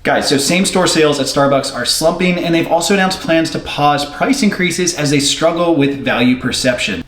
Guys, so same-store sales at Starbucks are slumping, and they've also announced plans to pause price increases as they struggle with value perception.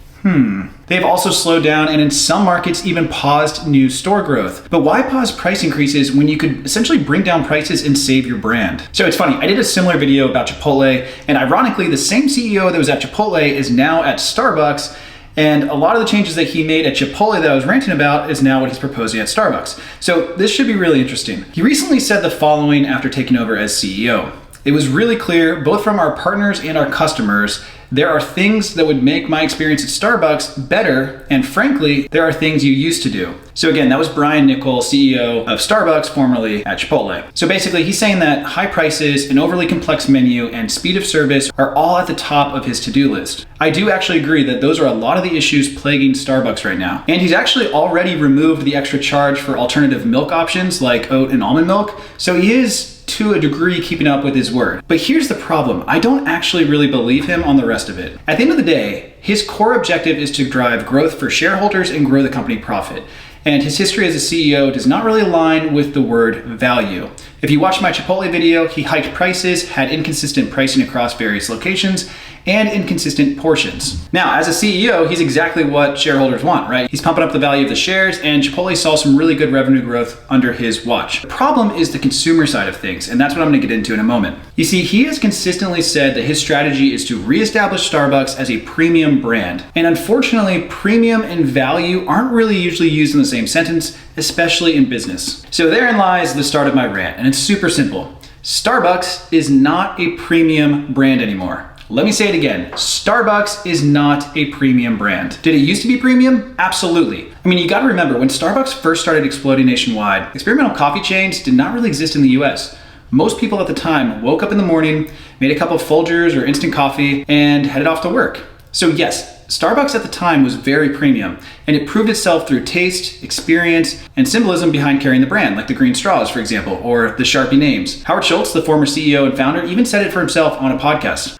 They've also slowed down and in some markets even paused new store growth. But why pause price increases when you could essentially bring down prices and save your brand? So it's funny, I did a similar video about Chipotle, and ironically, the same CEO that was at Chipotle is now at Starbucks. And a lot of the changes that he made at Chipotle that I was ranting about is now what he's proposing at Starbucks. So this should be really interesting. He recently said the following after taking over as CEO. It was really clear, both from our partners and our customers, there are things that would make my experience at Starbucks better, and frankly, there are things you used to do. So again, that was Brian Niccol, CEO of Starbucks, formerly at Chipotle. So basically, he's saying that high prices, an overly complex menu, and speed of service are all at the top of his to-do list. I do actually agree that those are a lot of the issues plaguing Starbucks right now. And he's actually already removed the extra charge for alternative milk options like oat and almond milk, so he is to a degree keeping up with his word. But here's the problem. I don't actually really believe him on the rest of it. At the end of the day, his core objective is to drive growth for shareholders and grow the company profit. And his history as a CEO does not really align with the word value. If you watch my Chipotle video, he hiked prices, had inconsistent pricing across various locations, and inconsistent portions. Now, as a CEO, he's exactly what shareholders want, right? He's pumping up the value of the shares, and Chipotle saw some really good revenue growth under his watch. The problem is the consumer side of things, and that's what I'm gonna get into in a moment. You see, he has consistently said that his strategy is to reestablish Starbucks as a premium brand. And unfortunately, premium and value aren't really usually used in the same sentence, especially in business. So therein lies the start of my rant, and it's super simple. Starbucks is not a premium brand anymore. Let me say it again. Starbucks is not a premium brand. Did it used to be premium? Absolutely. I mean, you gotta remember, when Starbucks first started exploding nationwide, experimental coffee chains did not really exist in the US. Most people at the time woke up in the morning, made a cup of Folgers or instant coffee, and headed off to work. So yes, Starbucks at the time was very premium, and it proved itself through taste, experience, and symbolism behind carrying the brand, like the green straws, for example, or the Sharpie names. Howard Shultz, the former CEO and founder, even said it for himself on a podcast.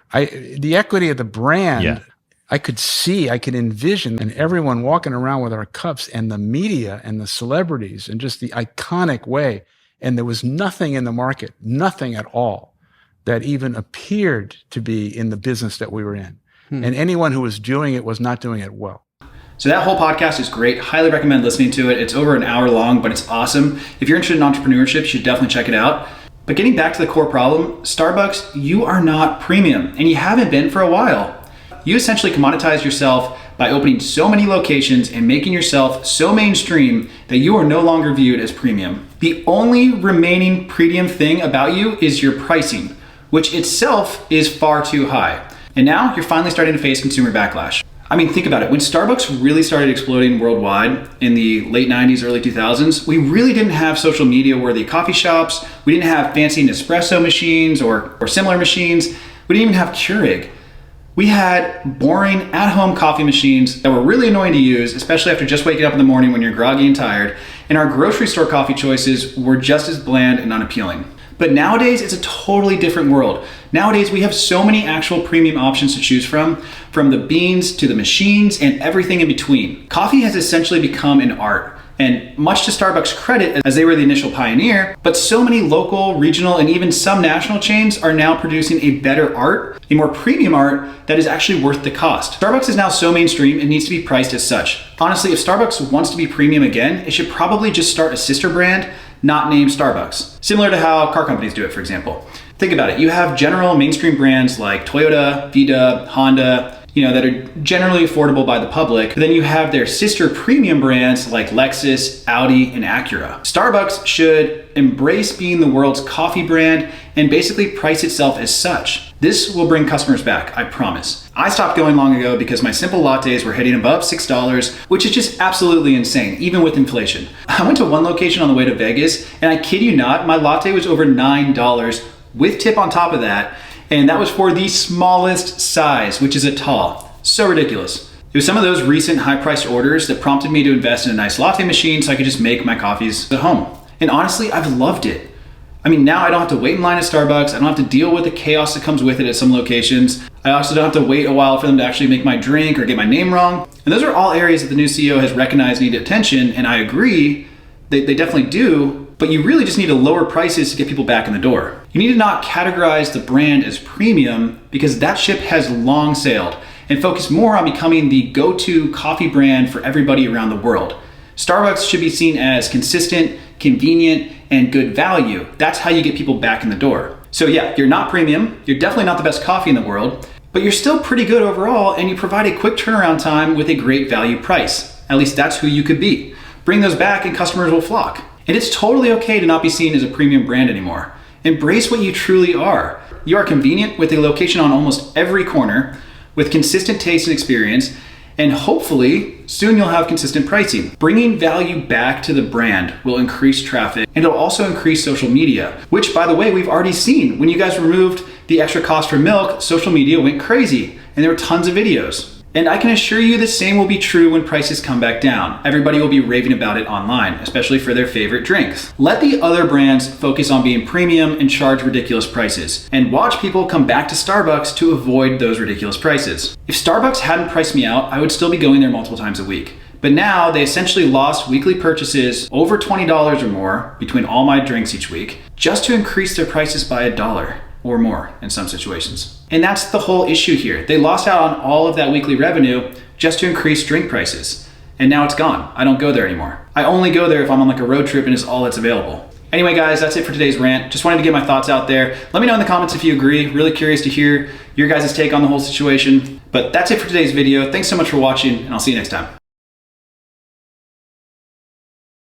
The equity of the brand, I could envision, and everyone walking around with our cups, and the media and the celebrities, and just the iconic way. And there was nothing in the market, nothing at all, that even appeared to be in the business that we were in. And anyone who was doing it was not doing it well. So that whole podcast is great. Highly recommend listening to it. It's over an hour long, but it's awesome. If you're interested in entrepreneurship, you should definitely check it out. But getting back to the core problem, Starbucks, you are not premium, and you haven't been for a while. You essentially commoditized yourself by opening so many locations and making yourself so mainstream that you are no longer viewed as premium. The only remaining premium thing about you is your pricing, which itself is far too high. And now you're finally starting to face consumer backlash. I mean, think about it. When Starbucks really started exploding worldwide in the late 90s, early 2000s, we really didn't have social media worthy coffee shops. We didn't have fancy Nespresso machines or similar machines. We didn't even have Keurig. We had boring at-home coffee machines that were really annoying to use, especially after just waking up in the morning when you're groggy and tired. And our grocery store coffee choices were just as bland and unappealing. But nowadays, it's a totally different world. Nowadays, we have so many actual premium options to choose from the beans to the machines and everything in between. Coffee has essentially become an art. And much to Starbucks' credit, as they were the initial pioneer, but so many local, regional, and even some national chains are now producing a better art, a more premium art that is actually worth the cost. Starbucks is now so mainstream, it needs to be priced as such. Honestly, if Starbucks wants to be premium again, it should probably just start a sister brand, not named Starbucks. Similar to how car companies do it, for example. Think about it. You have general mainstream brands like Toyota, VW, Honda, that are generally affordable by the public. But then you have their sister premium brands like Lexus, Audi, and Acura. Starbucks should embrace being the world's coffee brand and basically price itself as such. This will bring customers back, I promise. I stopped going long ago because my simple lattes were hitting above $6, which is just absolutely insane, even with inflation. I went to one location on the way to Vegas, and I kid you not, my latte was over $9 with tip on top of that. And that was for the smallest size, which is a tall. So ridiculous. It was some of those recent high-priced orders that prompted me to invest in a nice latte machine so I could just make my coffees at home. And honestly, I've loved it. I mean, now I don't have to wait in line at Starbucks. I don't have to deal with the chaos that comes with it at some locations. I also don't have to wait a while for them to actually make my drink or get my name wrong. And those are all areas that the new CEO has recognized need attention, and I agree, they definitely do. but you really just need to lower prices to get people back in the door. You need to not categorize the brand as premium because that ship has long sailed, and focus more on becoming the go-to coffee brand for everybody around the world. Starbucks should be seen as consistent, convenient, and good value. That's how you get people back in the door. So yeah, you're not premium, you're definitely not the best coffee in the world, but you're still pretty good overall, and you provide a quick turnaround time with a great value price. At least that's who you could be. Bring those back and customers will flock. And it's totally okay to not be seen as a premium brand anymore. Embrace what you truly are. You are convenient with a location on almost every corner, with consistent taste and experience, and hopefully soon you'll have consistent pricing. Bringing value back to the brand will increase traffic, and it'll also increase social media, which by the way, we've already seen. When you guys removed the extra cost for milk, social media went crazy, and there were tons of videos. And I can assure you the same will be true when prices come back down. Everybody will be raving about it online, especially for their favorite drinks. Let the other brands focus on being premium and charge ridiculous prices, and watch people come back to Starbucks to avoid those ridiculous prices. If Starbucks hadn't priced me out, I would still be going there multiple times a week. But now they essentially lost weekly purchases over $20 or more between all my drinks each week, just to increase their prices by $1 or more in some situations. And that's the whole issue here. They lost out on all of that weekly revenue just to increase drink prices. And now it's gone. I don't go there anymore. I only go there if I'm on like a road trip and it's all that's available. Anyway, guys, that's it for today's rant. Just wanted to get my thoughts out there. Let me know in the comments if you agree. Really curious to hear your guys' take on the whole situation. But that's it for today's video. Thanks so much for watching, and I'll see you next time.